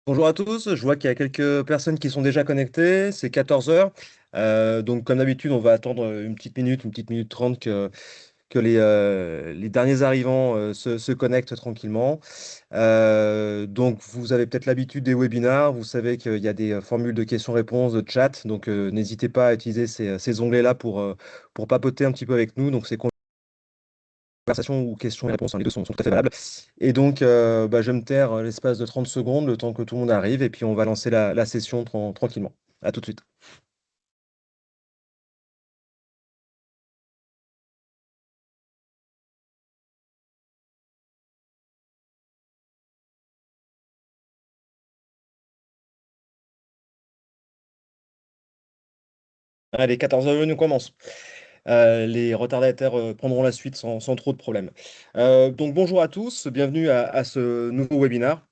Bonjour à tous, je vois qu'il y a quelques personnes qui sont déjà connectées, c'est 14 heures. Donc comme d'habitude, on va attendre une petite minute 30 que les derniers arrivants se connectent tranquillement. Donc vous avez peut-être l'habitude des webinars, vous savez qu'il y a des formules de questions-réponses, de chat, donc n'hésitez pas à utiliser ces onglets-là pour papoter un petit peu avec nous. Donc c'est conversation ou questions et réponses, hein, les deux sont tout à fait valables. Et donc, je vais me taire l'espace de 30 secondes, le temps que tout le monde arrive, et puis on va lancer la session tranquillement. À tout de suite. Allez, 14h, nous commence. Les retardataires prendront la suite sans trop de problèmes. Donc bonjour à tous, bienvenue à ce nouveau webinaire.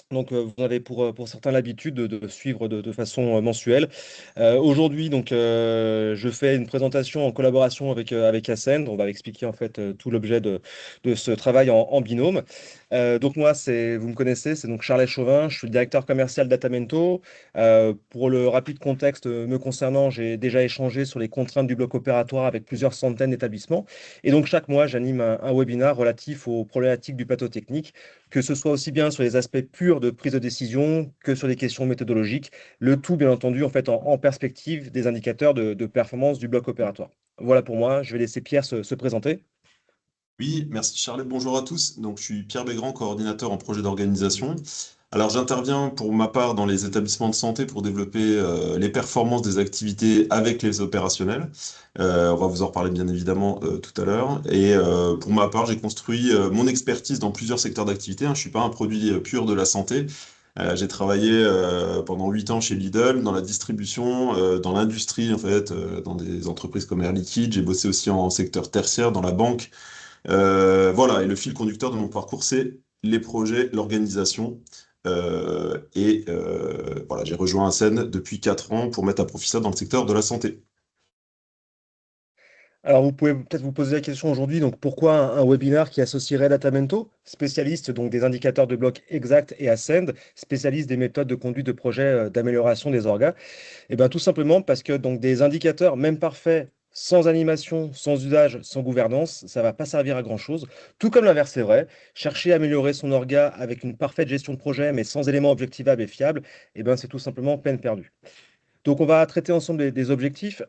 Donc, vous avez pour certains l'habitude de suivre de façon mensuelle. Aujourd'hui, donc, je fais une présentation en collaboration avec Ascend. On va expliquer en fait tout l'objet de ce travail en binôme. Donc moi, vous me connaissez, c'est donc Charles Chauvin. Je suis le directeur commercial d'Atamento. Pour le rapide contexte me concernant, j'ai déjà échangé sur les contraintes du bloc opératoire avec plusieurs centaines d'établissements. Et donc chaque mois, j'anime un webinaire relatif aux problématiques du plateau technique, que ce soit aussi bien sur les aspects purs de prise de décision que sur les questions méthodologiques, le tout bien entendu en fait en perspective des indicateurs de performance du bloc opératoire. Voilà pour moi, je vais laisser Pierre se présenter. Oui, merci Charlotte. Bonjour à tous. Donc, je suis Pierre Bégrand, coordinateur en projet d'organisation. Alors, j'interviens pour ma part dans les établissements de santé pour développer les performances des activités avec les opérationnels. On va vous en reparler bien évidemment tout à l'heure. Et pour ma part, j'ai construit mon expertise dans plusieurs secteurs d'activité, hein. Je ne suis pas un produit pur de la santé. J'ai travaillé pendant 8 ans chez Lidl, dans la distribution, dans l'industrie, en fait, dans des entreprises comme Air Liquide. J'ai bossé aussi en secteur tertiaire, dans la banque. Voilà, et le fil conducteur de mon parcours, c'est les projets, l'organisation. Voilà, j'ai rejoint Ascend depuis 4 ans pour mettre à profit ça dans le secteur de la santé. Alors vous pouvez peut-être vous poser la question aujourd'hui, donc pourquoi un webinaire qui associerait Datamento, spécialiste donc des indicateurs de blocs exacts, et Ascend, spécialiste des méthodes de conduite de projet d'amélioration des orgas? Eh bien, tout simplement parce que donc des indicateurs, même parfaits, sans animation, sans usage, sans gouvernance, ça va pas servir à grand-chose. Tout comme l'inverse est vrai, chercher à améliorer son orga avec une parfaite gestion de projet, mais sans éléments objectivables et fiables, eh ben, c'est tout simplement peine perdue. Donc, on va traiter ensemble des objectifs.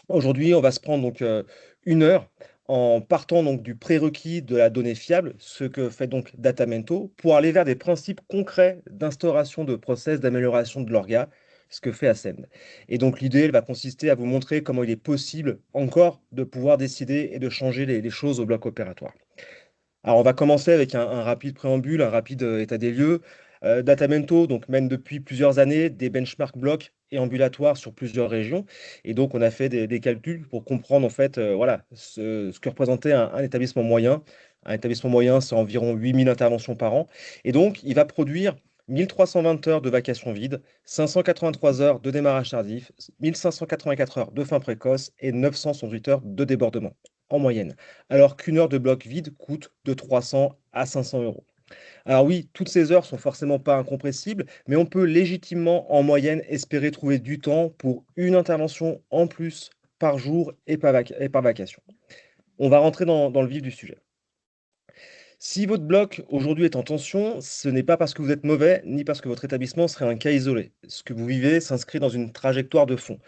Aujourd'hui, on va se prendre donc 1 heure en partant donc du prérequis de la donnée fiable, ce que fait donc Datamento, pour aller vers des principes concrets d'instauration de process d'amélioration de l'orga, ce que fait Ascend. Et donc l'idée, elle va consister à vous montrer comment il est possible encore de pouvoir décider et de changer les choses au bloc opératoire. Alors, on va commencer avec un rapide préambule, un rapide état des lieux. Datamento donc, mène depuis plusieurs années des benchmarks blocs et ambulatoires sur plusieurs régions. Et donc, on a fait des calculs pour comprendre en fait, voilà, ce que représentait un établissement moyen. Un établissement moyen, c'est environ 8000 interventions par an. Et donc, il va produire 1320 heures de vacations vides, 583 heures de démarrage tardif, 1584 heures de fin précoce et 968 heures de débordement en moyenne, alors qu'une heure de bloc vide coûte de 300 à 500 euros. Alors oui, toutes ces heures sont forcément pas incompressibles, mais on peut légitimement en moyenne espérer trouver du temps pour une intervention en plus par jour et par vacation. On va rentrer dans le vif du sujet. Si votre bloc aujourd'hui est en tension, ce n'est pas parce que vous êtes mauvais, ni parce que votre établissement serait un cas isolé. Ce que vous vivez s'inscrit dans une trajectoire de fond.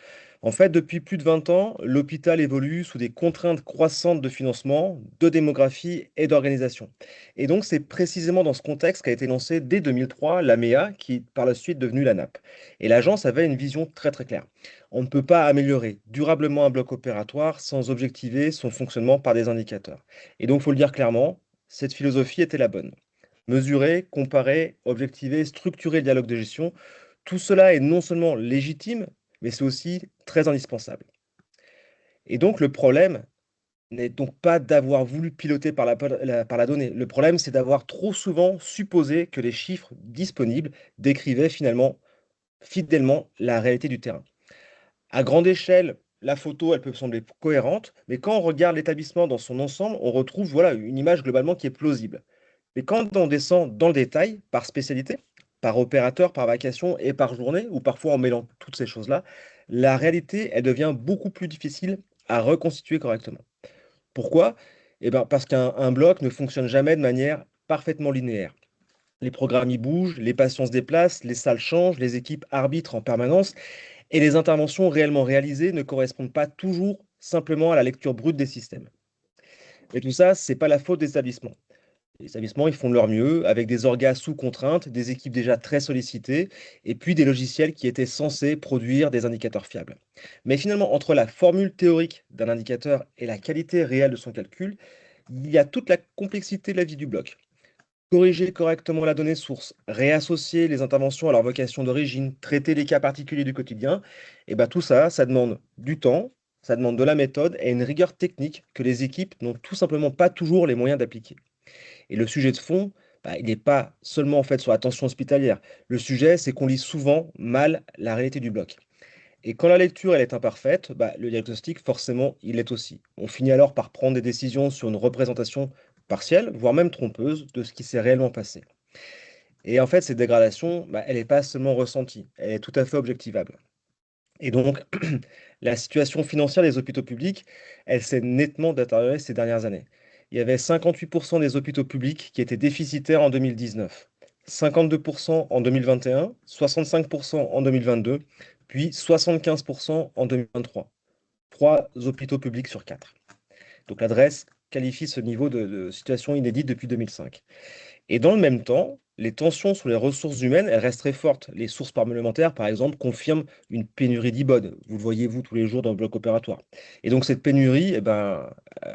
En fait, depuis plus de 20 ans, l'hôpital évolue sous des contraintes croissantes de financement, de démographie et d'organisation. Et donc, c'est précisément dans ce contexte qu'a été lancée dès 2003 l'AMEA, qui est par la suite devenue l'ANAP. Et l'agence avait une vision très très claire. On ne peut pas améliorer durablement un bloc opératoire sans objectiver son fonctionnement par des indicateurs. Et donc, il faut le dire clairement, cette philosophie était la bonne. Mesurer, comparer, objectiver, structurer le dialogue de gestion, tout cela est non seulement légitime, mais c'est aussi très indispensable. Et donc le problème n'est donc pas d'avoir voulu piloter par la donnée. Le problème, c'est d'avoir trop souvent supposé que les chiffres disponibles décrivaient finalement fidèlement la réalité du terrain. À grande échelle, la photo, elle peut sembler cohérente, mais quand on regarde l'établissement dans son ensemble, on retrouve voilà, une image globalement qui est plausible. Mais quand on descend dans le détail, par spécialité, par opérateur, par vacation et par journée, ou parfois en mêlant toutes ces choses-là, la réalité, elle devient beaucoup plus difficile à reconstituer correctement. Pourquoi? Eh ben, parce qu'un bloc ne fonctionne jamais de manière parfaitement linéaire. Les programmes y bougent, les patients se déplacent, les salles changent, les équipes arbitrent en permanence, et les interventions réellement réalisées ne correspondent pas toujours simplement à la lecture brute des systèmes. Et tout ça, c'est pas la faute des établissements. Les établissements, ils font de leur mieux, avec des orgas sous contrainte, des équipes déjà très sollicitées, et puis des logiciels qui étaient censés produire des indicateurs fiables. Mais finalement, entre la formule théorique d'un indicateur et la qualité réelle de son calcul, il y a toute la complexité de la vie du bloc. Corriger correctement la donnée source, réassocier les interventions à leur vocation d'origine, traiter les cas particuliers du quotidien, et ben tout ça, ça demande du temps, ça demande de la méthode et une rigueur technique que les équipes n'ont tout simplement pas toujours les moyens d'appliquer. Et le sujet de fond, bah, il n'est pas seulement en fait sur la tension hospitalière. Le sujet, c'est qu'on lit souvent mal la réalité du bloc. Et quand la lecture elle est imparfaite, bah, le diagnostic, forcément, il l'est aussi. On finit alors par prendre des décisions sur une représentation partielle, voire même trompeuse, de ce qui s'est réellement passé. Et en fait, cette dégradation, bah, elle n'est pas seulement ressentie, elle est tout à fait objectivable. Et donc, la situation financière des hôpitaux publics, elle s'est nettement détériorée ces dernières années. Il y avait 58% des hôpitaux publics qui étaient déficitaires en 2019, 52% en 2021, 65% en 2022, puis 75% en 2023. Trois hôpitaux publics sur quatre. Donc l'adresse qualifie ce niveau de situation inédite depuis 2005. Et dans le même temps, les tensions sur les ressources humaines, elles restent très fortes. Les sources parlementaires, par exemple, confirment une pénurie d'IBOD. Vous le voyez, vous, tous les jours dans le bloc opératoire. Et donc, cette pénurie, eh ben,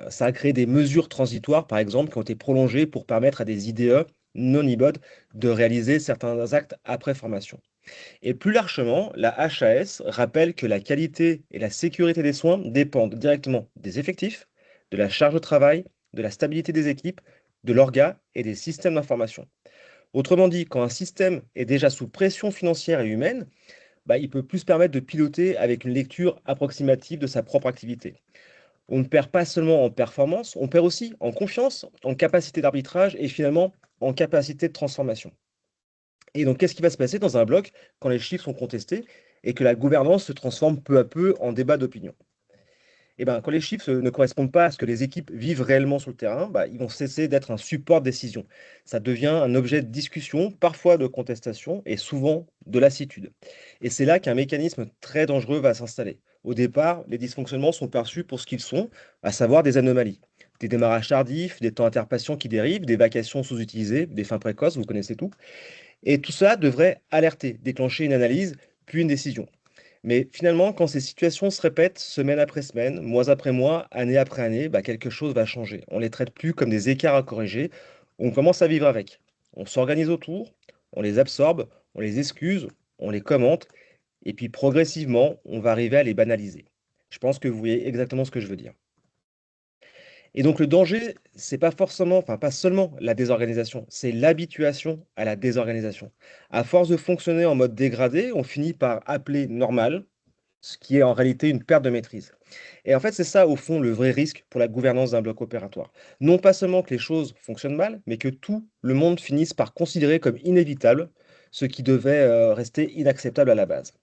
ça a créé des mesures transitoires, par exemple, qui ont été prolongées pour permettre à des IDE non IBOD de réaliser certains actes après formation. Et plus largement, la HAS rappelle que la qualité et la sécurité des soins dépendent directement des effectifs, de la charge de travail, de la stabilité des équipes, de l'orga et des systèmes d'information. Autrement dit, quand un système est déjà sous pression financière et humaine, bah, il peut plus se permettre de piloter avec une lecture approximative de sa propre activité. On ne perd pas seulement en performance, on perd aussi en confiance, en capacité d'arbitrage et finalement en capacité de transformation. Et donc, qu'est-ce qui va se passer dans un bloc quand les chiffres sont contestés et que la gouvernance se transforme peu à peu en débat d'opinion? Eh ben, quand les chiffres ne correspondent pas à ce que les équipes vivent réellement sur le terrain, bah, ils vont cesser d'être un support de décision. Ça devient un objet de discussion, parfois de contestation et souvent de lassitude. Et c'est là qu'un mécanisme très dangereux va s'installer. Au départ, les dysfonctionnements sont perçus pour ce qu'ils sont, à savoir des anomalies. Des démarrages tardifs, des temps interpatients qui dérivent, des vacations sous-utilisées, des fins précoces, vous connaissez tout. Et tout cela devrait alerter, déclencher une analyse, puis une décision. Mais finalement, quand ces situations se répètent semaine après semaine, mois après mois, année après année, bah, quelque chose va changer. On ne les traite plus comme des écarts à corriger, on commence à vivre avec. On s'organise autour, on les absorbe, on les excuse, on les commente, et puis progressivement, on va arriver à les banaliser. Je pense que vous voyez exactement ce que je veux dire. Et donc le danger, c'est pas forcément, enfin pas seulement la désorganisation, c'est l'habituation à la désorganisation. À force de fonctionner en mode dégradé, on finit par appeler normal, ce qui est en réalité une perte de maîtrise. Et en fait, c'est ça au fond le vrai risque pour la gouvernance d'un bloc opératoire. Non pas seulement que les choses fonctionnent mal, mais que tout le monde finisse par considérer comme inévitable ce qui devait rester inacceptable à la base.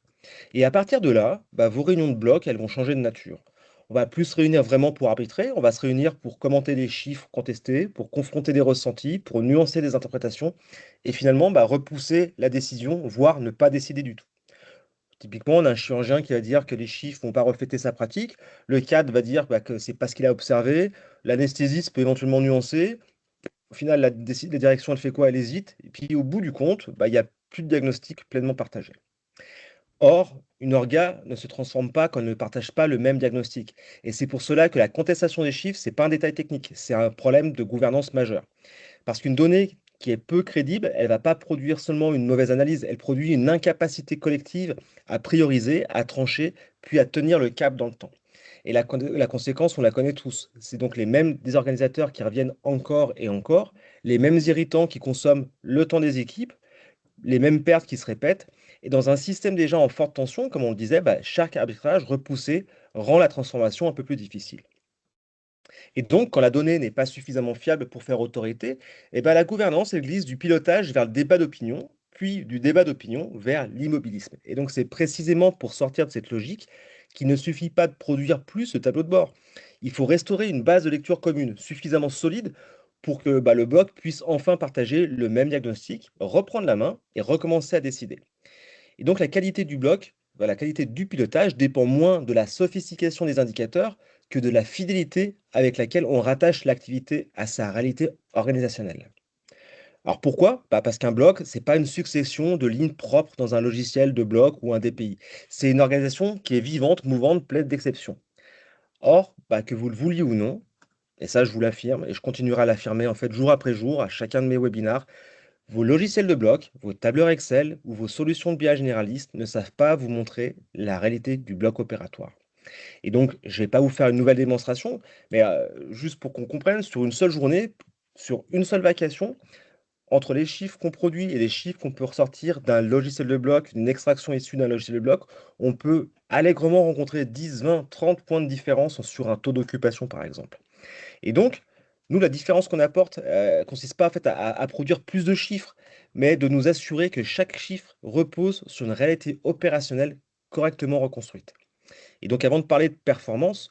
Et à partir de là, bah, vos réunions de bloc, elles vont changer de nature. On va plus se réunir vraiment pour arbitrer, on va se réunir pour commenter des chiffres contestés, pour confronter des ressentis, pour nuancer des interprétations, et finalement bah, repousser la décision, voire ne pas décider du tout. Typiquement, on a un chirurgien qui va dire que les chiffres vont pas refléter sa pratique, le cadre va dire bah, que c'est pas ce qu'il a observé, l'anesthésiste peut éventuellement nuancer, au final la direction elle fait quoi? Elle hésite, et puis au bout du compte, bah, il n'y a plus de diagnostic pleinement partagé. Or, une orga ne se transforme pas quand elle ne partage pas le même diagnostic. Et c'est pour cela que la contestation des chiffres, c'est pas un détail technique, c'est un problème de gouvernance majeur. Parce qu'une donnée qui est peu crédible, elle va pas produire seulement une mauvaise analyse, elle produit une incapacité collective à prioriser, à trancher, puis à tenir le cap dans le temps. Et la conséquence, on la connaît tous. C'est donc les mêmes désorganisateurs qui reviennent encore et encore, les mêmes irritants qui consomment le temps des équipes, les mêmes pertes qui se répètent. Et dans un système déjà en forte tension, comme on le disait, bah, chaque arbitrage repoussé rend la transformation un peu plus difficile. Et donc, quand la donnée n'est pas suffisamment fiable pour faire autorité, eh ben, la gouvernance, elle glisse du pilotage vers le débat d'opinion, puis du débat d'opinion vers l'immobilisme. Et donc c'est précisément pour sortir de cette logique qu'il ne suffit pas de produire plus de tableau de bord. Il faut restaurer une base de lecture commune suffisamment solide pour que le bloc puisse enfin partager le même diagnostic, reprendre la main et recommencer à décider. Et donc la qualité du bloc, la qualité du pilotage dépend moins de la sophistication des indicateurs que de la fidélité avec laquelle on rattache l'activité à sa réalité organisationnelle. Alors pourquoi? Parce qu'un bloc, c'est pas une succession de lignes propres dans un logiciel de bloc ou un DPI. C'est une organisation qui est vivante, mouvante, pleine d'exceptions. Or, que vous le vouliez ou non, et ça je vous l'affirme, et je continuerai à l'affirmer en fait jour après jour à chacun de mes webinars, vos logiciels de bloc, vos tableurs Excel ou vos solutions de BI généralistes ne savent pas vous montrer la réalité du bloc opératoire. Et donc, je ne vais pas vous faire une nouvelle démonstration, mais juste pour qu'on comprenne, sur une seule journée, sur une seule vacation, entre les chiffres qu'on produit et les chiffres qu'on peut ressortir d'un logiciel de bloc, d'une extraction issue d'un logiciel de bloc, on peut allègrement rencontrer 10, 20, 30 points de différence sur un taux d'occupation, par exemple. Et donc, nous, la différence qu'on apporte consiste pas en fait à produire plus de chiffres, mais de nous assurer que chaque chiffre repose sur une réalité opérationnelle correctement reconstruite. Et donc, avant de parler de performance,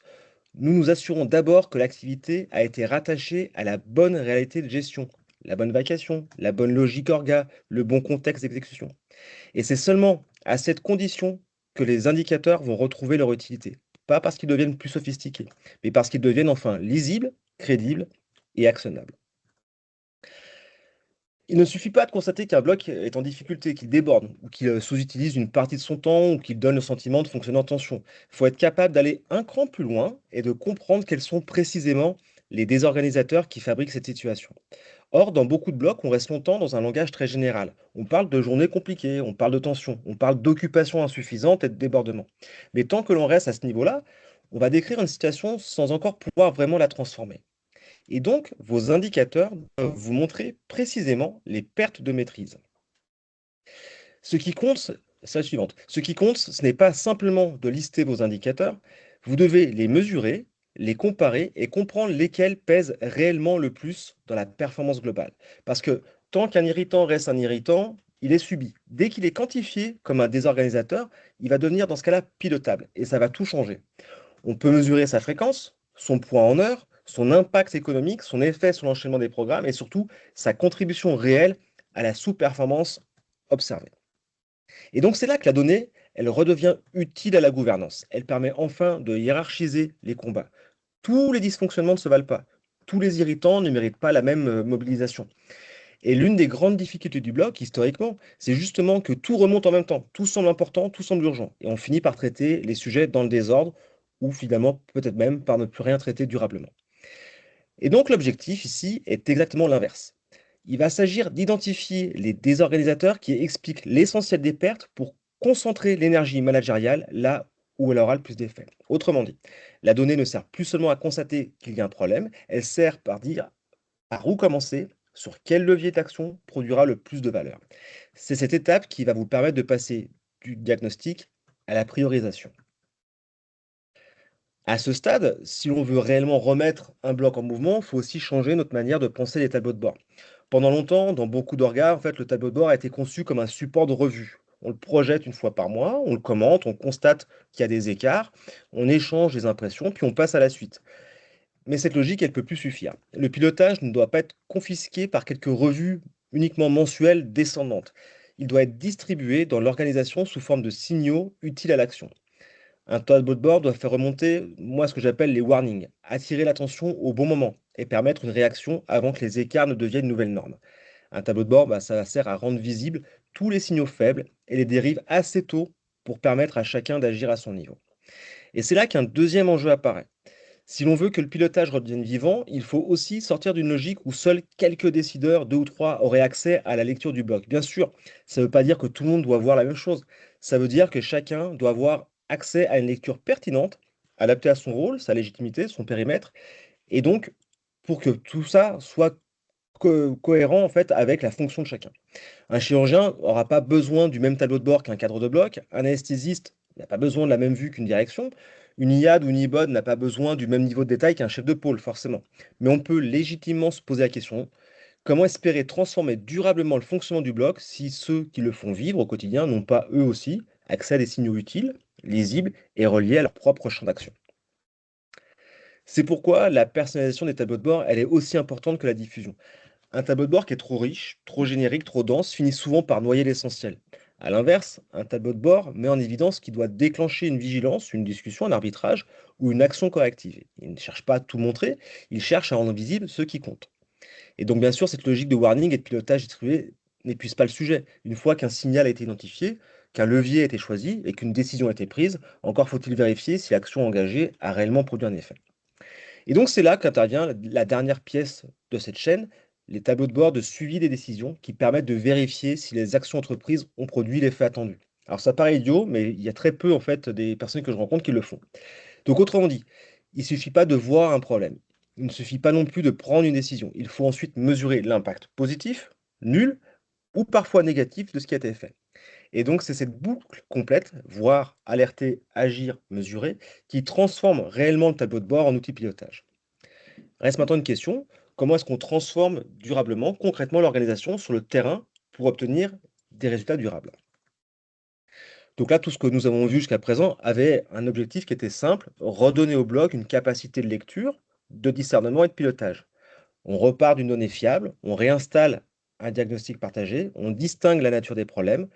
nous nous assurons d'abord que l'activité a été rattachée à la bonne réalité de gestion, la bonne vacation, la bonne logique orga, le bon contexte d'exécution. Et c'est seulement à cette condition que les indicateurs vont retrouver leur utilité. Pas parce qu'ils deviennent plus sophistiqués, mais parce qu'ils deviennent enfin lisibles, crédibles et actionnables. Il ne suffit pas de constater qu'un bloc est en difficulté, qu'il déborde, ou qu'il sous-utilise une partie de son temps, ou qu'il donne le sentiment de fonctionner en tension. Il faut être capable d'aller un cran plus loin et de comprendre quels sont précisément les désorganisateurs qui fabriquent cette situation. Or, dans beaucoup de blocs, on reste longtemps dans un langage très général. On parle de journées compliquées, on parle de tension, on parle d'occupation insuffisante et de débordement. Mais tant que l'on reste à ce niveau-là, on va décrire une situation sans encore pouvoir vraiment la transformer. Et donc, vos indicateurs doivent vous montrer précisément les pertes de maîtrise. Ce qui compte, c'est la suivante. Ce qui compte, ce n'est pas simplement de lister vos indicateurs, vous devez les mesurer, les comparer et comprendre lesquels pèsent réellement le plus dans la performance globale. Parce que tant qu'un irritant reste un irritant, il est subi. Dès qu'il est quantifié comme un désorganisateur, il va devenir dans ce cas-là pilotable et ça va tout changer. On peut mesurer sa fréquence, son poids en heure, son impact économique, son effet sur l'enchaînement des programmes et surtout sa contribution réelle à la sous-performance observée. Et donc c'est là que la donnée, elle redevient utile à la gouvernance. Elle permet enfin de hiérarchiser les combats. Tous les dysfonctionnements ne se valent pas. Tous les irritants ne méritent pas la même mobilisation. Et l'une des grandes difficultés du bloc, historiquement, c'est justement que tout remonte en même temps. Tout semble important, tout semble urgent. Et on finit par traiter les sujets dans le désordre, ou finalement peut-être même par ne plus rien traiter durablement. Et donc l'objectif ici est exactement l'inverse. Il va s'agir d'identifier les désorganisateurs qui expliquent l'essentiel des pertes pour concentrer l'énergie managériale là où elle aura le plus d'effet. Autrement dit, la donnée ne sert plus seulement à constater qu'il y a un problème, elle sert par dire par où commencer, sur quel levier d'action produira le plus de valeur. C'est cette étape qui va vous permettre de passer du diagnostic à la priorisation. À ce stade, si l'on veut réellement remettre un bloc en mouvement, il faut aussi changer notre manière de penser les tableaux de bord. Pendant longtemps, dans beaucoup d'orgas, en fait, le tableau de bord a été conçu comme un support de revue. On le projette une fois par mois, on le commente, on constate qu'il y a des écarts, on échange les impressions, puis on passe à la suite. Mais cette logique, elle ne peut plus suffire. Le pilotage ne doit pas être confisqué par quelques revues uniquement mensuelles descendantes. Il doit être distribué dans l'organisation sous forme de signaux utiles à l'action. Un tableau de bord doit faire remonter, moi, ce que j'appelle les warnings, attirer l'attention au bon moment et permettre une réaction avant que les écarts ne deviennent une nouvelle norme. Un tableau de bord, ça sert à rendre visibles tous les signaux faibles et les dérives assez tôt pour permettre à chacun d'agir à son niveau. Et c'est là qu'un deuxième enjeu apparaît. Si l'on veut que le pilotage redevienne vivant, il faut aussi sortir d'une logique où seuls quelques décideurs, deux ou trois, auraient accès à la lecture du bloc. Bien sûr, ça ne veut pas dire que tout le monde doit voir la même chose. Ça veut dire que chacun doit avoir accès à une lecture pertinente, adaptée à son rôle, sa légitimité, son périmètre, et donc pour que tout ça soit cohérent en fait avec la fonction de chacun. Un chirurgien n'aura pas besoin du même tableau de bord qu'un cadre de bloc. Un anesthésiste n'a pas besoin de la même vue qu'une direction. Une IAD ou une IBOD n'a pas besoin du même niveau de détail qu'un chef de pôle, forcément. Mais on peut légitimement se poser la question, Comment espérer transformer durablement le fonctionnement du bloc si ceux qui le font vivre au quotidien n'ont pas eux aussi accès à des signaux utiles, lisibles et reliés à leur propre champ d'action? C'est pourquoi la personnalisation des tableaux de bord, elle est aussi importante que la diffusion. Un tableau de bord qui est trop riche, trop générique, trop dense, finit souvent par noyer l'essentiel. À l'inverse, un tableau de bord met en évidence qu'il doit déclencher une vigilance, une discussion, un arbitrage ou une action corrective. Il ne cherche pas à tout montrer, il cherche à rendre visible ce qui compte. Et donc, bien sûr, cette logique de warning et de pilotage distribué n'épuise pas le sujet. Une fois qu'un signal a été identifié, qu'un levier a été choisi et qu'une décision a été prise, encore faut-il vérifier si l'action engagée a réellement produit un effet. Et donc, c'est là qu'intervient la dernière pièce de cette chaîne, les tableaux de bord de suivi des décisions qui permettent de vérifier si les actions entreprises ont produit l'effet attendu. Alors, ça paraît idiot, mais il y a très peu, en fait, des personnes que je rencontre qui le font. Donc, autrement dit, il ne suffit pas de voir un problème. Il ne suffit pas non plus de prendre une décision. Il faut ensuite mesurer l'impact positif, nul ou parfois négatif de ce qui a été fait. Et donc, c'est cette boucle complète, voire alerter, agir, mesurer, qui transforme réellement le tableau de bord en outil de pilotage. Reste maintenant une question, comment est-ce qu'on transforme durablement, concrètement, l'organisation sur le terrain pour obtenir des résultats durables? Donc là, tout ce que nous avons vu jusqu'à présent avait un objectif qui était simple, redonner au bloc une capacité de lecture, de discernement et de pilotage. On repart d'une donnée fiable, on réinstalle un diagnostic partagé, on distingue la nature des problèmes,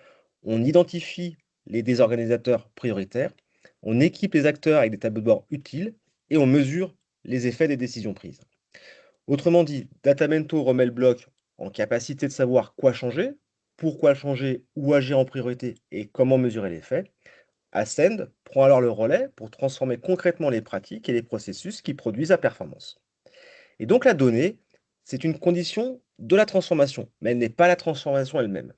on identifie les désorganisateurs prioritaires, on équipe les acteurs avec des tableaux de bord utiles et on mesure les effets des décisions prises. Autrement dit, Datamento remet le bloc en capacité de savoir quoi changer, pourquoi changer, où agir en priorité et comment mesurer les faits. Ascend prend alors le relais pour transformer concrètement les pratiques et les processus qui produisent la performance. Et donc la donnée, c'est une condition de la transformation, mais elle n'est pas la transformation elle-même.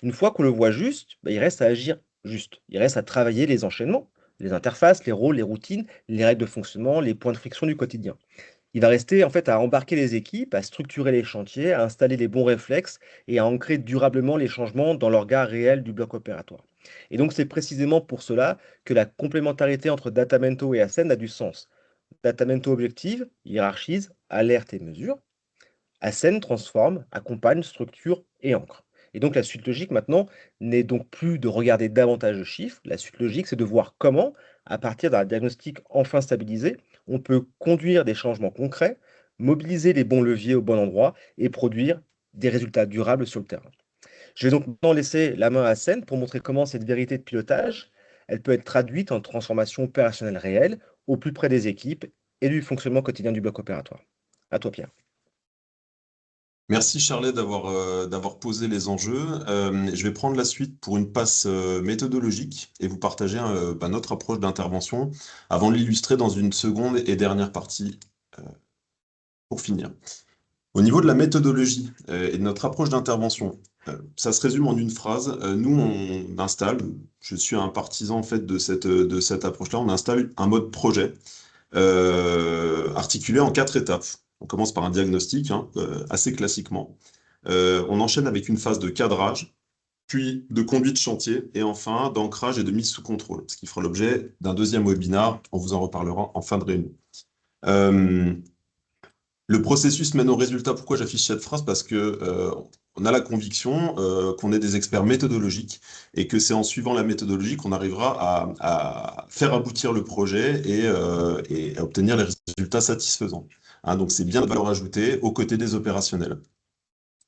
Une fois qu'on le voit juste, il reste à agir juste. Il reste à travailler les enchaînements, les interfaces, les rôles, les routines, les règles de fonctionnement, les points de friction du quotidien. Il va rester en fait à embarquer les équipes, à structurer les chantiers, à installer les bons réflexes et à ancrer durablement les changements dans l'orga réel du bloc opératoire. Et donc c'est précisément pour cela que la complémentarité entre Datamento et Ascend a du sens. Datamento objective, hiérarchise, alerte et mesure. Ascend transforme, accompagne, structure et ancre. Et donc la suite logique maintenant n'est donc plus de regarder davantage de chiffres, la suite logique c'est de voir comment, à partir d'un diagnostic enfin stabilisé, on peut conduire des changements concrets, mobiliser les bons leviers au bon endroit et produire des résultats durables sur le terrain. Je vais donc maintenant laisser la main à Ascend pour montrer comment cette vérité de pilotage, elle peut être traduite en transformation opérationnelle réelle au plus près des équipes et du fonctionnement quotidien du bloc opératoire. À toi Pierre. Merci Charlet d'avoir posé les enjeux. Je vais prendre la suite pour une passe méthodologique et vous partager notre approche d'intervention avant de l'illustrer dans une seconde et dernière partie euh, pour finir. Au niveau de la méthodologie et de notre approche d'intervention, ça se résume en une phrase. Nous, on installe, je suis un partisan en fait de cette approche-là, on installe un mode projet articulé en 4 étapes. On commence par un diagnostic, hein, assez classiquement. On enchaîne avec une phase de cadrage, puis de conduite chantier, et enfin d'ancrage et de mise sous contrôle, ce qui fera l'objet d'un deuxième webinar. On vous en reparlera en fin de réunion. Euh, le processus mène au résultat. Pourquoi j'affiche cette phrase? Parce que on a la conviction qu'on est des experts méthodologiques et que c'est en suivant la méthodologie qu'on arrivera à faire aboutir le projet et à obtenir les résultats satisfaisants. Hein, donc c'est bien de valeur ajoutée aux côtés des opérationnels.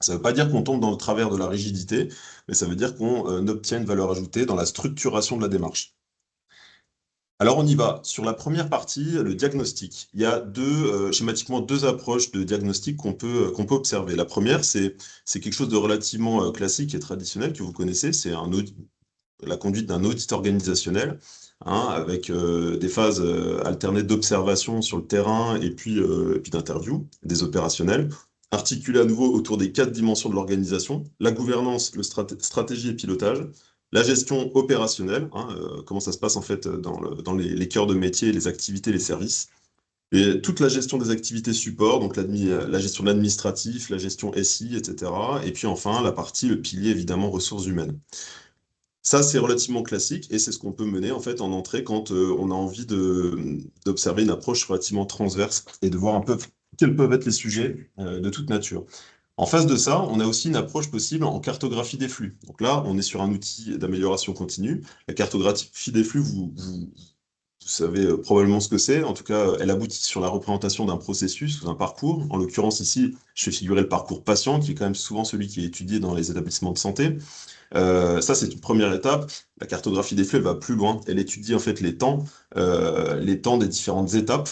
Ça ne veut pas dire qu'on tombe dans le travers de la rigidité, mais ça veut dire qu'on obtient une valeur ajoutée dans la structuration de la démarche. Alors on y va. Sur la première partie, le diagnostic. Il y a schématiquement deux approches de diagnostic qu'on peut observer. La première, c'est quelque chose de relativement classique et traditionnel que vous connaissez. C'est la conduite d'un audit organisationnel, hein, avec des phases alternées d'observation sur le terrain et puis d'interview des opérationnels, articulé à nouveau autour des 4 dimensions de l'organisation, la gouvernance, stratégie et pilotage, la gestion opérationnelle, hein, comment ça se passe en fait dans les cœurs de métier, les activités, les services, et toute la gestion des activités support, donc la gestion de l'administratif, la gestion SI, etc. Et puis enfin, la partie, le pilier évidemment, ressources humaines. Ça, c'est relativement classique et c'est ce qu'on peut mener en fait en entrée quand on a envie d'observer une approche relativement transverse et de voir un peu quels peuvent être les sujets de toute nature. En face de ça, on a aussi une approche possible en cartographie des flux. Donc là, on est sur un outil d'amélioration continue. La cartographie des flux, vous savez probablement ce que c'est. En tout cas, elle aboutit sur la représentation d'un processus ou d'un parcours. En l'occurrence, ici, je fais figurer le parcours patient, qui est quand même souvent celui qui est étudié dans les établissements de santé. Ça, c'est une première étape. La cartographie des flux, elle va plus loin. Elle étudie en fait les temps des différentes étapes,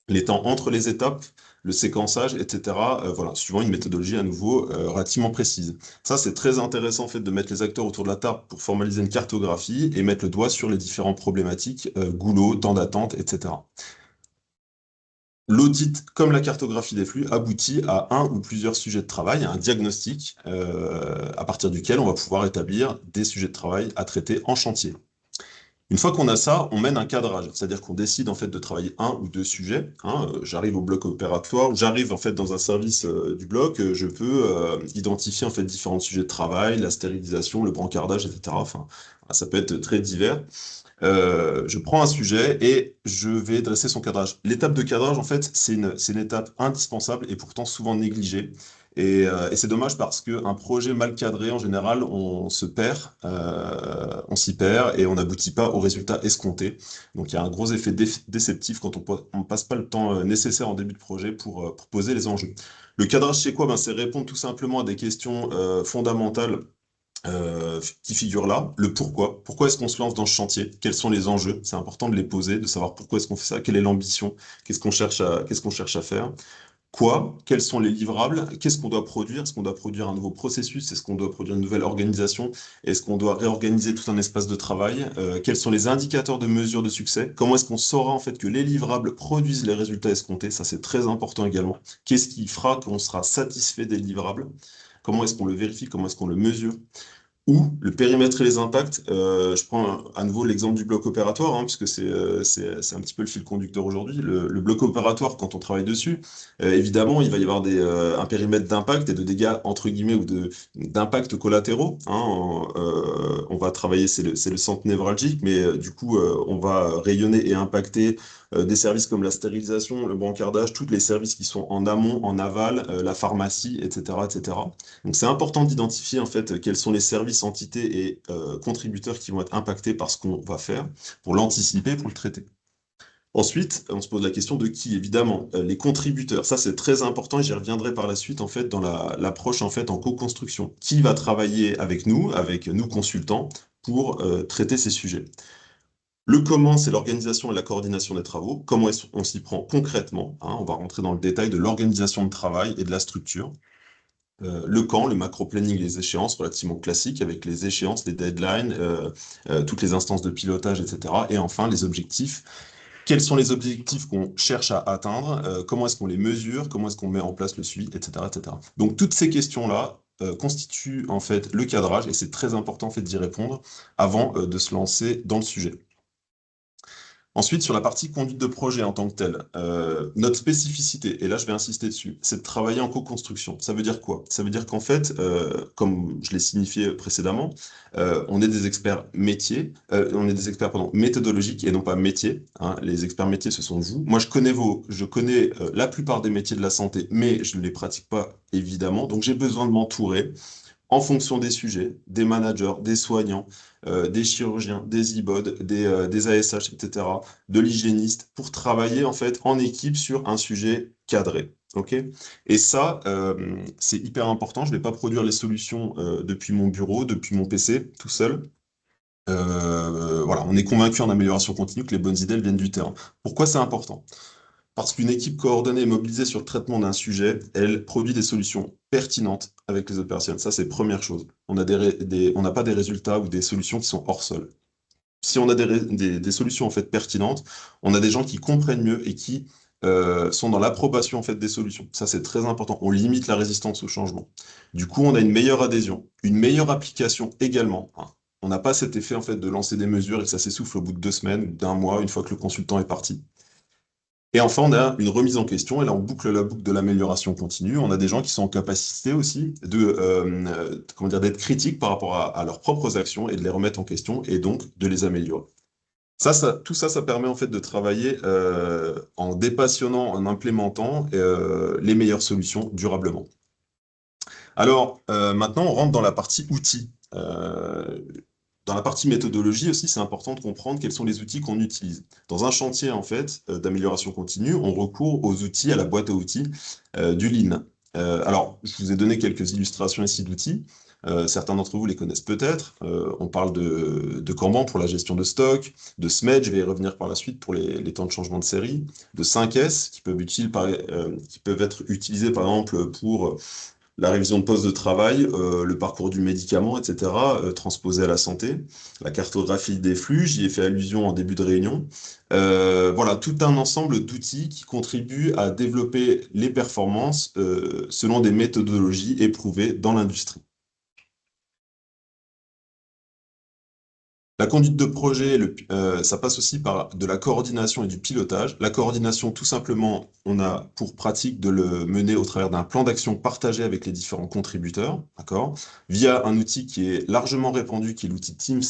les temps entre les étapes, le séquençage, etc. Voilà, suivant une méthodologie à nouveau relativement précise. Ça, c'est très intéressant en fait de mettre les acteurs autour de la table pour formaliser une cartographie et mettre le doigt sur les différentes problématiques, goulot, temps d'attente, etc. L'audit, comme la cartographie des flux, aboutit à un ou plusieurs sujets de travail, à un diagnostic, à partir duquel on va pouvoir établir des sujets de travail à traiter en chantier. Une fois qu'on a ça, on mène un cadrage, c'est-à-dire qu'on décide en fait de travailler un ou deux sujets. J'arrive au bloc opératoire, j'arrive en fait dans un service du bloc, je peux identifier en fait différents sujets de travail, la stérilisation, le brancardage, etc. Enfin, ça peut être très divers. Je prends un sujet et je vais dresser son cadrage. L'étape de cadrage, en fait, c'est une étape indispensable et pourtant souvent négligée. Et c'est dommage parce qu'un projet mal cadré, en général, on se perd, on s'y perd et on n'aboutit pas au résultat escompté. Donc il y a un gros effet déceptif quand on passe pas le temps nécessaire en début de projet pour poser les enjeux. Le cadrage, c'est quoi? Ben, c'est répondre tout simplement à des questions fondamentales qui figure là, le pourquoi. Pourquoi est-ce qu'on se lance dans ce chantier? Quels sont les enjeux? C'est important de les poser, de savoir pourquoi est-ce qu'on fait ça, quelle est l'ambition, qu'est-ce qu'on cherche à faire. Quoi? Quels sont les livrables? Qu'est-ce qu'on doit produire? Est-ce qu'on doit produire un nouveau processus? Est-ce qu'on doit produire une nouvelle organisation? Est-ce qu'on doit réorganiser tout un espace de travail? Quels sont les indicateurs de mesure de succès? Comment est-ce qu'on saura en fait que les livrables produisent les résultats escomptés? Ça, c'est très important également. Qu'est-ce qui fera qu'on sera satisfait des livrables? Comment est-ce qu'on le vérifie? Comment est-ce qu'on le mesure? Ou le périmètre et les impacts. Je prends à nouveau l'exemple du bloc opératoire, puisque c'est un petit peu le fil conducteur aujourd'hui. Le bloc opératoire, quand on travaille dessus, évidemment, il va y avoir un périmètre d'impact et de dégâts, entre guillemets, ou d'impacts collatéraux. On va travailler, c'est le centre névralgique, mais du coup, on va rayonner et impacter des services comme la stérilisation, le brancardage, tous les services qui sont en amont, en aval, la pharmacie, etc., etc. Donc c'est important d'identifier en fait quels sont les services, entités et contributeurs qui vont être impactés par ce qu'on va faire pour l'anticiper, pour le traiter. Ensuite, on se pose la question de qui, évidemment, les contributeurs. Ça, c'est très important et j'y reviendrai par la suite en fait dans l'approche en fait en co-construction. Qui va travailler avec nous consultants, pour traiter ces sujets. Le comment, c'est l'organisation et la coordination des travaux. Comment est-ce qu'on s'y prend concrètement, on va rentrer dans le détail de l'organisation de travail et de la structure. Le quand, le macro-planning, les échéances relativement classiques avec les échéances, les deadlines, toutes les instances de pilotage, etc. Et enfin, les objectifs. Quels sont les objectifs qu'on cherche à atteindre? Comment est-ce qu'on les mesure? Comment est-ce qu'on met en place le suivi, etc., etc. Donc, toutes ces questions-là constituent en fait le cadrage et c'est très important en fait d'y répondre avant de se lancer dans le sujet. Ensuite, sur la partie conduite de projet en tant que telle, notre spécificité, et là je vais insister dessus, c'est de travailler en co-construction. Ça veut dire quoi? Ça veut dire qu'en fait, comme je l'ai signifié précédemment, on est des experts métiers, on est des experts pardon, méthodologiques et non pas métiers. Les experts métiers, ce sont vous. Moi, je connais la plupart des métiers de la santé, mais je ne les pratique pas évidemment. Donc, j'ai besoin de m'entourer en fonction des sujets, des managers, des soignants, des chirurgiens, des IBOD, des ASH, etc., de l'hygiéniste, pour travailler en fait en équipe sur un sujet cadré. Ok. Et ça, c'est hyper important. Je ne vais pas produire les solutions depuis mon bureau, depuis mon PC, tout seul. Voilà, on est convaincu en amélioration continue que les bonnes idées elles viennent du terrain. Pourquoi c'est important? Parce qu'une équipe coordonnée et mobilisée sur le traitement d'un sujet, elle produit des solutions pertinentes avec les autres personnes. Ça, c'est première chose. On n'a pas des résultats ou des solutions qui sont hors sol. Si on a des solutions en fait pertinentes, on a des gens qui comprennent mieux et qui sont dans l'approbation en fait des solutions. Ça, c'est très important. On limite la résistance au changement. Du coup, on a une meilleure adhésion, une meilleure application également. On n'a pas cet effet en fait de lancer des mesures et que ça s'essouffle au bout de 2 semaines ou d'un mois, une fois que le consultant est parti. Et enfin, on a une remise en question, et là on boucle la boucle de l'amélioration continue. On a des gens qui sont en capacité aussi comment dire, d'être critiques par rapport à leurs propres actions et de les remettre en question et donc de les améliorer. Tout ça, ça permet en fait de travailler en dépassionnant, en implémentant les meilleures solutions durablement. Alors, maintenant, on rentre dans la partie outils. Dans la partie méthodologie aussi, c'est important de comprendre quels sont les outils qu'on utilise. Dans un chantier, en fait, d'amélioration continue, on recourt aux outils, à la boîte à outils du Lean. Alors, je vous ai donné quelques illustrations ici d'outils. Certains d'entre vous les connaissent peut-être. On parle de Kanban pour la gestion de stock, de SMED, je vais y revenir par la suite pour les temps de changement de série, de 5S qui peuvent être utilisés par exemple pour la révision de poste de travail, le parcours du médicament, etc., transposé à la santé, la cartographie des flux, j'y ai fait allusion en début de réunion. Voilà, tout un ensemble d'outils qui contribuent à développer les performances selon des méthodologies éprouvées dans l'industrie. La conduite de projet, ça passe aussi par de la coordination et du pilotage. La coordination, tout simplement, on a pour pratique de le mener au travers d'un plan d'action partagé avec les différents contributeurs, d'accord, via un outil qui est largement répandu, qui est l'outil Teams,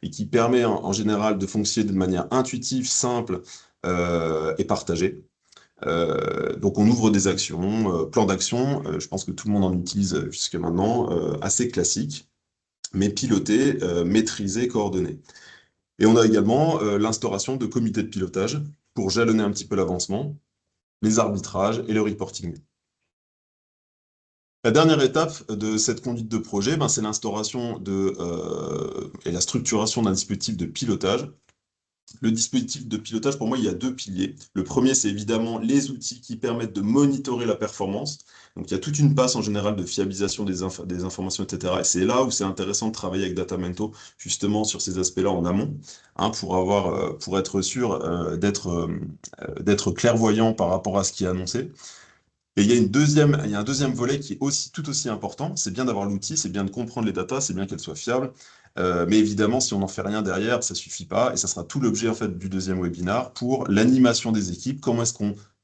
et qui permet en général de fonctionner de manière intuitive, simple et partagée. Donc on ouvre des actions, plan d'action, je pense que tout le monde en utilise jusque maintenant, assez classique, mais piloté, maîtrisé, coordonné. Et on a également l'instauration de comités de pilotage pour jalonner un petit peu l'avancement, les arbitrages et le reporting. La dernière étape de cette conduite de projet, ben, c'est l'instauration et la structuration d'un dispositif de pilotage. Le dispositif de pilotage, pour moi, il y a deux piliers. Le premier, c'est évidemment les outils qui permettent de monitorer la performance. Donc, il y a toute une passe en général de fiabilisation des informations, etc. Et c'est là où c'est intéressant de travailler avec Datamento, justement sur ces aspects-là en amont, hein, pour être sûr d'être clairvoyant par rapport à ce qui est annoncé. Et il y a un deuxième volet qui est aussi tout aussi important. C'est bien d'avoir l'outil, c'est bien de comprendre les datas, c'est bien qu'elles soient fiables. Mais évidemment, si on n'en fait rien derrière, ça suffit pas. Et ça sera tout l'objet en fait du deuxième webinaire pour l'animation des équipes.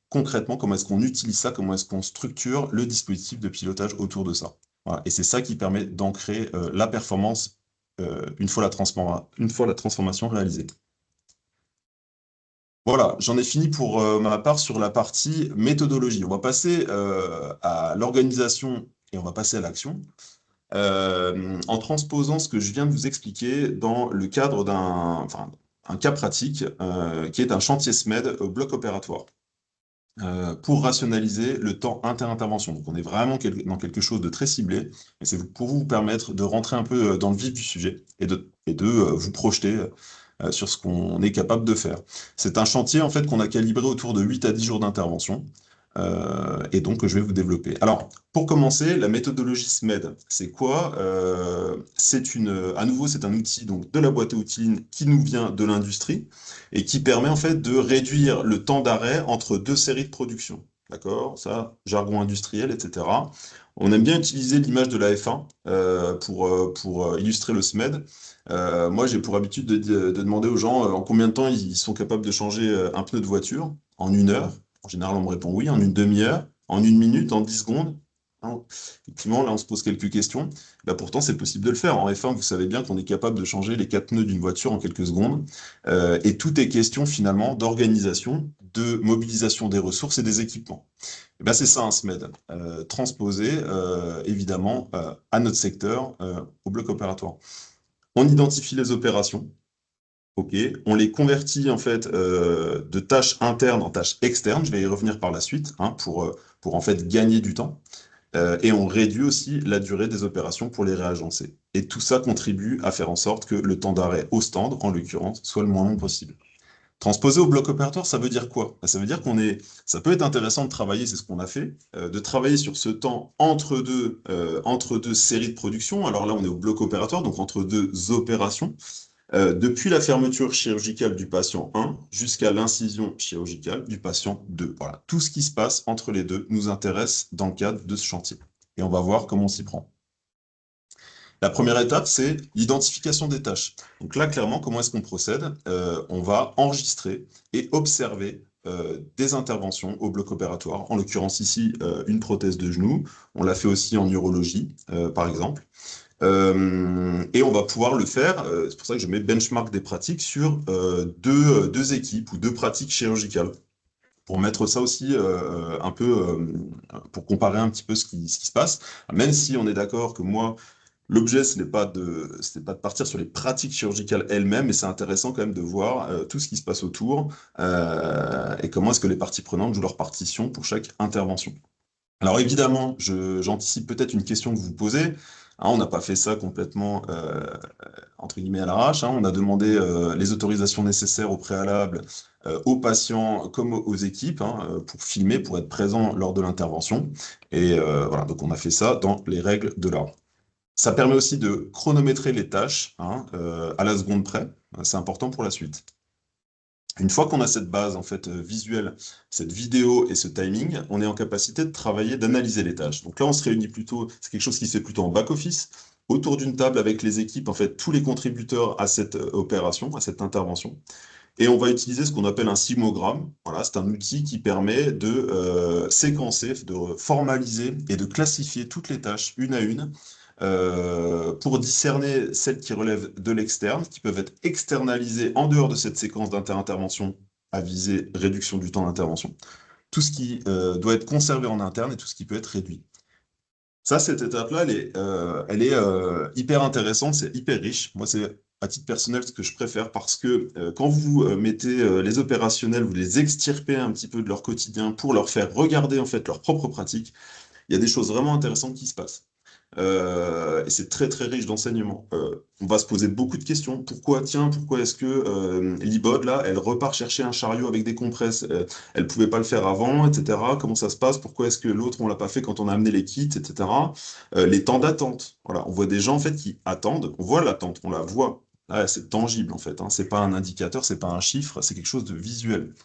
Concrètement, comment est-ce qu'on utilise ça, comment est-ce qu'on structure le dispositif de pilotage autour de ça. Voilà. Et c'est ça qui permet d'ancrer la performance une fois la transformation réalisée. Voilà, j'en ai fini pour ma part sur la partie méthodologie. On va passer à l'organisation et on va passer à l'action en transposant ce que je viens de vous expliquer dans le cadre un cas pratique qui est un chantier SMED au bloc opératoire pour rationaliser le temps inter-intervention. Donc on est vraiment dans quelque chose de très ciblé et c'est pour vous permettre de rentrer un peu dans le vif du sujet et de vous projeter sur ce qu'on est capable de faire. C'est un chantier en fait qu'on a calibré autour de 8 à 10 jours d'intervention et donc que je vais vous développer. Alors, pour commencer, la méthodologie SMED, c'est quoi? À nouveau, c'est un outil donc, de la boîte à outils qui nous vient de l'industrie et qui permet en fait de réduire le temps d'arrêt entre deux séries de production. D'accord? Ça, jargon industriel, etc. On aime bien utiliser l'image de la F1 pour illustrer le SMED. Moi, j'ai pour habitude de demander aux gens en combien de temps ils sont capables de changer un pneu de voiture. En 1 heure. En général, on me répond oui. En une demi-heure, en 1 minute, en 10 secondes. Hein, effectivement, là, on se pose quelques questions. Bah, pourtant, c'est possible de le faire. En F1, vous savez bien qu'on est capable de changer les 4 pneus d'une voiture en quelques secondes. Et tout est question finalement d'organisation, de mobilisation des ressources et des équipements. Et ben, c'est ça un SMED, transposé évidemment à notre secteur, au bloc opératoire. On identifie les opérations, ok, on les convertit en fait de tâches internes en tâches externes, je vais y revenir par la suite, hein, pour en fait gagner du temps, et on réduit aussi la durée des opérations pour les réagencer. Et tout ça contribue à faire en sorte que le temps d'arrêt au stand, en l'occurrence, soit le moins long possible. Transposer au bloc opératoire, ça veut dire quoi? Ça veut dire ça peut être intéressant de travailler, c'est ce qu'on a fait, de travailler sur ce temps entre deux séries de production. Alors là, on est au bloc opératoire, donc entre deux opérations, depuis la fermeture chirurgicale du patient 1 jusqu'à l'incision chirurgicale du patient 2. Voilà, tout ce qui se passe entre les deux nous intéresse dans le cadre de ce chantier. Et on va voir comment on s'y prend. La première étape, c'est l'identification des tâches. Donc là, clairement, comment est-ce qu'on procède? On va enregistrer et observer des interventions au bloc opératoire. En l'occurrence ici, une prothèse de genou. On l'a fait aussi en urologie, par exemple. Et on va pouvoir le faire, c'est pour ça que je mets benchmark des pratiques sur deux équipes ou deux pratiques chirurgicales. pour mettre ça aussi un peu, pour comparer un petit peu ce qui se passe. Même si on est d'accord que moi, l'objet, ce n'est pas de partir sur les pratiques chirurgicales elles-mêmes, mais c'est intéressant quand même de voir tout ce qui se passe autour et comment est-ce que les parties prenantes jouent leur partition pour chaque intervention. Alors évidemment, j'anticipe peut-être une question que vous posez. Hein, on n'a pas fait ça complètement entre guillemets à l'arrache. Hein. On a demandé les autorisations nécessaires au préalable aux patients comme aux équipes hein, pour filmer, pour être présent lors de l'intervention. Et voilà, donc on a fait ça dans les règles de l'art. Ça permet aussi de chronométrer les tâches hein, à la seconde près. C'est important pour la suite. Une fois qu'on a cette base en fait visuelle, cette vidéo et ce timing, on est en capacité de travailler, d'analyser les tâches. Donc là, on se réunit plutôt, c'est quelque chose qui se fait plutôt en back-office, autour d'une table avec les équipes, en fait, tous les contributeurs à cette opération, à cette intervention. Et on va utiliser ce qu'on appelle un sigmogramme. Voilà, c'est un outil qui permet de séquencer, de formaliser et de classifier toutes les tâches une à une pour discerner celles qui relèvent de l'externe, qui peuvent être externalisées en dehors de cette séquence d'inter-intervention à viser réduction du temps d'intervention. Tout ce qui doit être conservé en interne et tout ce qui peut être réduit. Ça, cette étape-là, elle est hyper intéressante, c'est hyper riche. Moi, c'est à titre personnel ce que je préfère parce que quand vous mettez les opérationnels, vous les extirpez un petit peu de leur quotidien pour leur faire regarder en fait leur propre pratique, il y a des choses vraiment intéressantes qui se passent. Et c'est très très riche d'enseignements. On va se poser beaucoup de questions. Pourquoi, tiens, pourquoi est-ce que l'IBOD, là, elle repart chercher un chariot avec des compresses elle pouvait pas le faire avant, etc. Comment ça se passe? Pourquoi est-ce que l'autre, on l'a pas fait quand on a amené les kits, etc. Les temps d'attente. Voilà, on voit des gens en fait qui attendent. On voit l'attente, on la voit. Là, c'est tangible en fait. Hein. C'est pas un indicateur, c'est pas un chiffre, c'est quelque chose de visuel.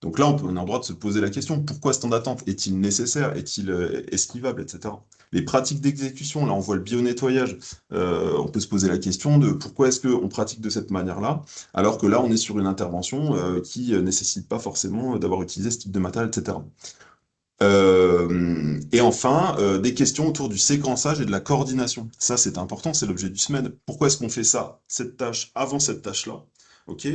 Donc là, on a le droit de se poser la question, pourquoi ce temps d'attente? Est-il nécessaire? Est-il esquivable, etc. Les pratiques d'exécution, là, on voit le bio-nettoyage. On peut se poser la question de pourquoi est-ce qu'on pratique de cette manière-là, alors que là, on est sur une intervention qui nécessite pas forcément d'avoir utilisé ce type de matériel, etc. Et enfin, des questions autour du séquençage et de la coordination. Ça, c'est important, c'est l'objet du SMED. Pourquoi est-ce qu'on fait ça, cette tâche, avant cette tâche-là? Ok,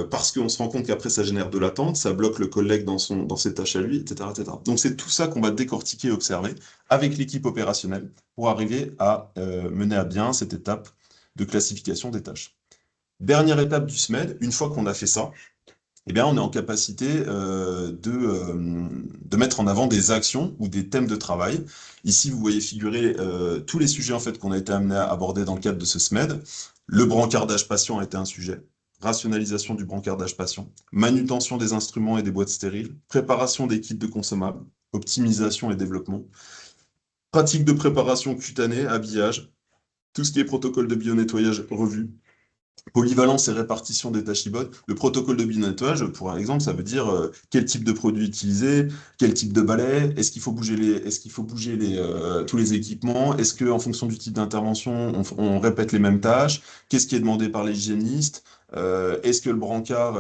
parce qu'on se rend compte qu'après, ça génère de l'attente, ça bloque le collègue dans ses tâches à lui, etc., etc. Donc, c'est tout ça qu'on va décortiquer et observer avec l'équipe opérationnelle pour arriver à mener à bien cette étape de classification des tâches. Dernière étape du SMED, une fois qu'on a fait ça, eh bien, on est en capacité de mettre en avant des actions ou des thèmes de travail. Ici, vous voyez figurer tous les sujets en fait qu'on a été amené à aborder dans le cadre de ce SMED. Le brancardage patient a été un sujet. Rationalisation du brancardage patient, manutention des instruments et des boîtes stériles, préparation des kits de consommables, optimisation et développement, pratique de préparation cutanée, habillage, tout ce qui est protocole de bio-nettoyage revu, polyvalence et répartition des tâches IBOT. Le protocole de binettoyage, pour un exemple, ça veut dire quel type de produit utiliser, quel type de balai, est-ce qu'il faut bouger tous les équipements, est-ce que en fonction du type d'intervention, on répète les mêmes tâches, qu'est-ce qui est demandé par l'hygiéniste, est-ce que le brancard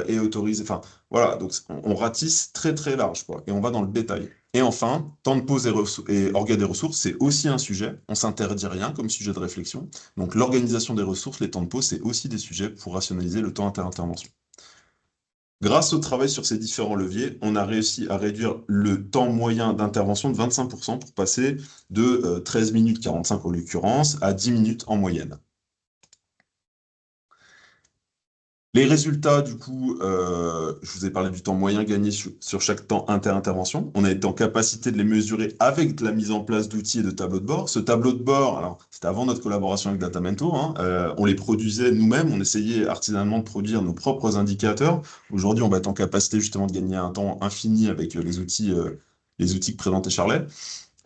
est autorisé, enfin voilà, donc on ratisse très très large, quoi, et on va dans le détail. Et enfin, temps de pause et orga des ressources, c'est aussi un sujet. On s'interdit rien comme sujet de réflexion. Donc l'organisation des ressources, les temps de pause, c'est aussi des sujets pour rationaliser le temps inter-intervention. Grâce au travail sur ces différents leviers, on a réussi à réduire le temps moyen d'intervention de 25% pour passer de 13 minutes 45 en l'occurrence à 10 minutes en moyenne. Les résultats, du coup, je vous ai parlé du temps moyen gagné sur chaque temps inter-intervention. On a été en capacité de les mesurer avec la mise en place d'outils et de tableaux de bord. Ce tableau de bord, alors c'était avant notre collaboration avec Datamento, hein, on les produisait nous-mêmes, on essayait artisanalement de produire nos propres indicateurs. Aujourd'hui, on va être en capacité justement de gagner un temps infini avec les outils que présentait Charlet.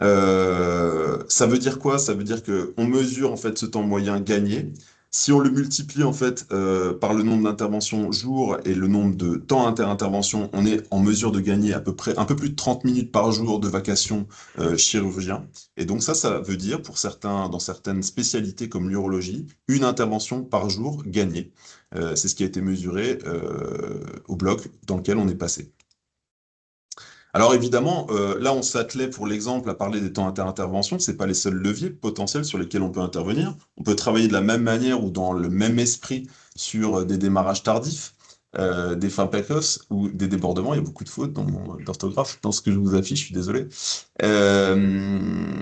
Ça veut dire quoi? Ça veut dire qu'on mesure en fait ce temps moyen gagné. Si on le multiplie en fait par le nombre d'interventions jour et le nombre de temps inter-intervention, on est en mesure de gagner à peu près un peu plus de 30 minutes par jour de vacation chirurgien. Et donc ça veut dire pour certains, dans certaines spécialités comme l'urologie, une intervention par jour gagnée. C'est ce qui a été mesuré au bloc dans lequel on est passé. Alors évidemment, là on s'attelait pour l'exemple à parler des temps inter-intervention, c'est pas les seuls leviers potentiels sur lesquels on peut intervenir. On peut travailler de la même manière ou dans le même esprit sur des démarrages tardifs. des fins précoces ou des débordements. Il y a beaucoup de fautes d'orthographe dans ce que je vous affiche, je suis désolé. Euh,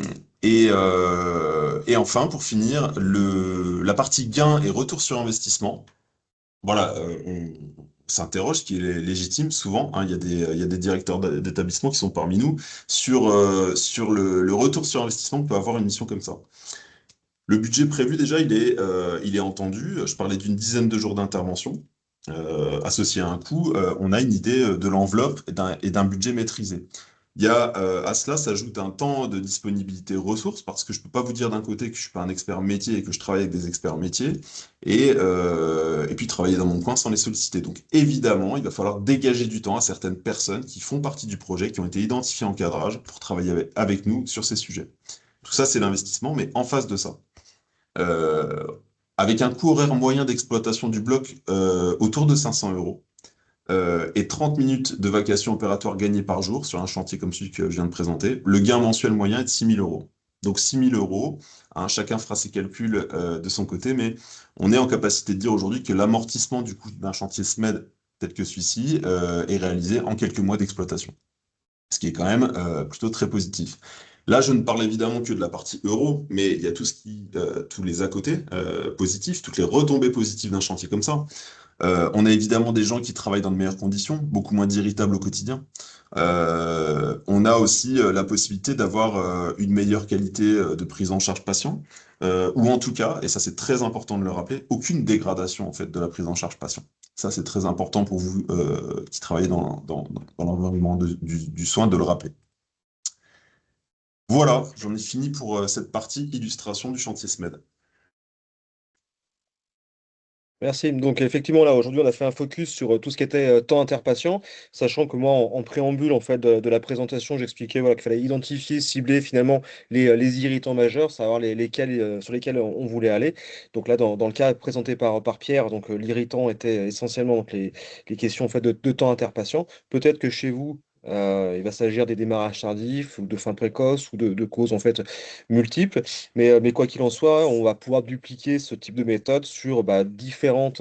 et enfin, pour finir, la partie gain et retour sur investissement. Voilà, on s'interroge, ce qui est légitime souvent, hein. Il y a des directeurs d'établissement qui sont parmi nous sur le retour sur investissement que peut avoir une mission comme ça. Le budget prévu, déjà, il est entendu. Je parlais d'une dizaine de jours d'intervention associé à un coût. On a une idée de l'enveloppe et d'un budget maîtrisé. À cela s'ajoute un temps de disponibilité ressources, parce que je ne peux pas vous dire d'un côté que je ne suis pas un expert métier et que je travaille avec des experts métiers, et puis travailler dans mon coin sans les solliciter. Donc évidemment, il va falloir dégager du temps à certaines personnes qui font partie du projet, qui ont été identifiées en cadrage pour travailler avec nous sur ces sujets. Tout ça, c'est l'investissement, mais en face de ça, euh, avec un coût horaire moyen d'exploitation du bloc autour de 500 euros et 30 minutes de vacation opératoire gagnées par jour sur un chantier comme celui que je viens de présenter, le gain mensuel moyen est de 6 000 euros. Donc 6 000 euros, hein, chacun fera ses calculs de son côté, mais on est en capacité de dire aujourd'hui que l'amortissement du coût d'un chantier SMED tel que celui-ci est réalisé en quelques mois d'exploitation, ce qui est quand même plutôt très positif. Là, je ne parle évidemment que de la partie euro, mais il y a tous les à côté positifs, toutes les retombées positives d'un chantier comme ça. On a évidemment des gens qui travaillent dans de meilleures conditions, beaucoup moins irritables au quotidien. On a aussi la possibilité d'avoir une meilleure qualité de prise en charge patient, ou en tout cas, et ça c'est très important de le rappeler, aucune dégradation en fait de la prise en charge patient. Ça c'est très important pour vous qui travaillez dans l'environnement du soin de le rappeler. Voilà, j'en ai fini pour cette partie illustration du chantier SMED. Merci. Donc effectivement, là, aujourd'hui, on a fait un focus sur tout ce qui était temps interpatient, sachant que moi, en préambule en fait, de la présentation, j'expliquais voilà, qu'il fallait identifier, cibler finalement les irritants majeurs, savoir sur lesquels on voulait aller. Donc là, dans le cas présenté par Pierre, donc l'irritant était essentiellement donc, les questions en fait, de temps interpatient. Peut-être que chez vous, il va s'agir des démarrages tardifs ou de fins précoces ou de causes en fait multiples. Mais quoi qu'il en soit, on va pouvoir dupliquer ce type de méthode sur différentes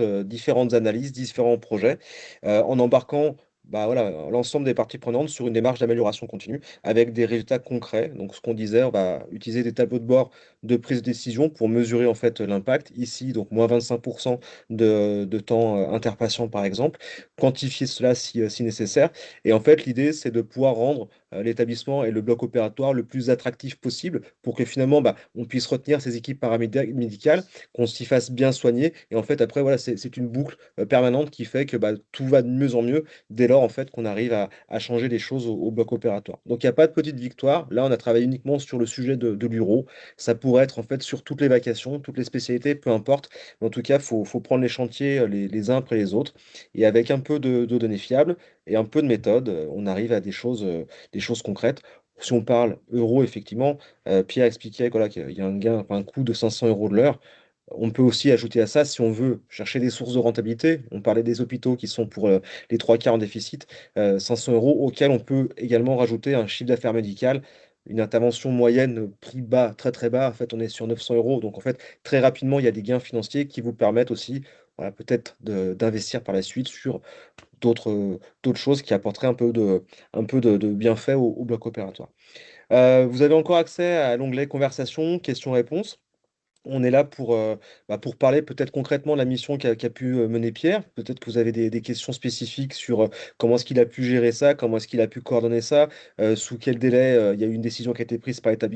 analyses, différents projets, en embarquant voilà, l'ensemble des parties prenantes sur une démarche d'amélioration continue avec des résultats concrets. Donc, ce qu'on disait, on va utiliser des tableaux de bord de prise de décision pour mesurer en fait l'impact. Ici, donc moins 25% de temps interpatient, par exemple, quantifier cela si nécessaire. Et en fait, l'idée, c'est de pouvoir rendre l'établissement et le bloc opératoire le plus attractif possible pour que finalement on puisse retenir ces équipes paramédicales, qu'on s'y fasse bien soigner. Et en fait, après, voilà, c'est une boucle permanente qui fait que tout va de mieux en mieux dès lors en fait, qu'on arrive à changer les choses au bloc opératoire. Donc, il n'y a pas de petite victoire. Là, on a travaillé uniquement sur le sujet de l'uro. Ça pourrait être en fait sur toutes les vacations, toutes les spécialités, peu importe. Mais en tout cas, faut prendre les chantiers les uns après les autres. Et avec un peu de données fiables et un peu de méthode, on arrive à des choses concrètes. Si on parle euro, effectivement, Pierre expliquait voilà, qu'il y a un gain, enfin, un coût de 500 euros de l'heure. On peut aussi ajouter à ça, si on veut chercher des sources de rentabilité, on parlait des hôpitaux qui sont pour les trois quarts en déficit, 500 euros, auquel on peut également rajouter un chiffre d'affaires médical, une intervention moyenne, prix bas, très très bas, en fait on est sur 900 euros, donc en fait très rapidement il y a des gains financiers qui vous permettent aussi voilà, peut-être d'investir par la suite sur d'autres choses qui apporteraient un peu de bienfait au bloc opératoire. Vous avez encore accès à l'onglet conversation, questions-réponses. On est là pour parler peut-être concrètement de la mission qu'a pu mener Pierre. Peut-être que vous avez des questions spécifiques sur comment est-ce qu'il a pu gérer ça, comment est-ce qu'il a pu coordonner ça, sous quel délai il y a eu une décision qui a été prise par l'établissement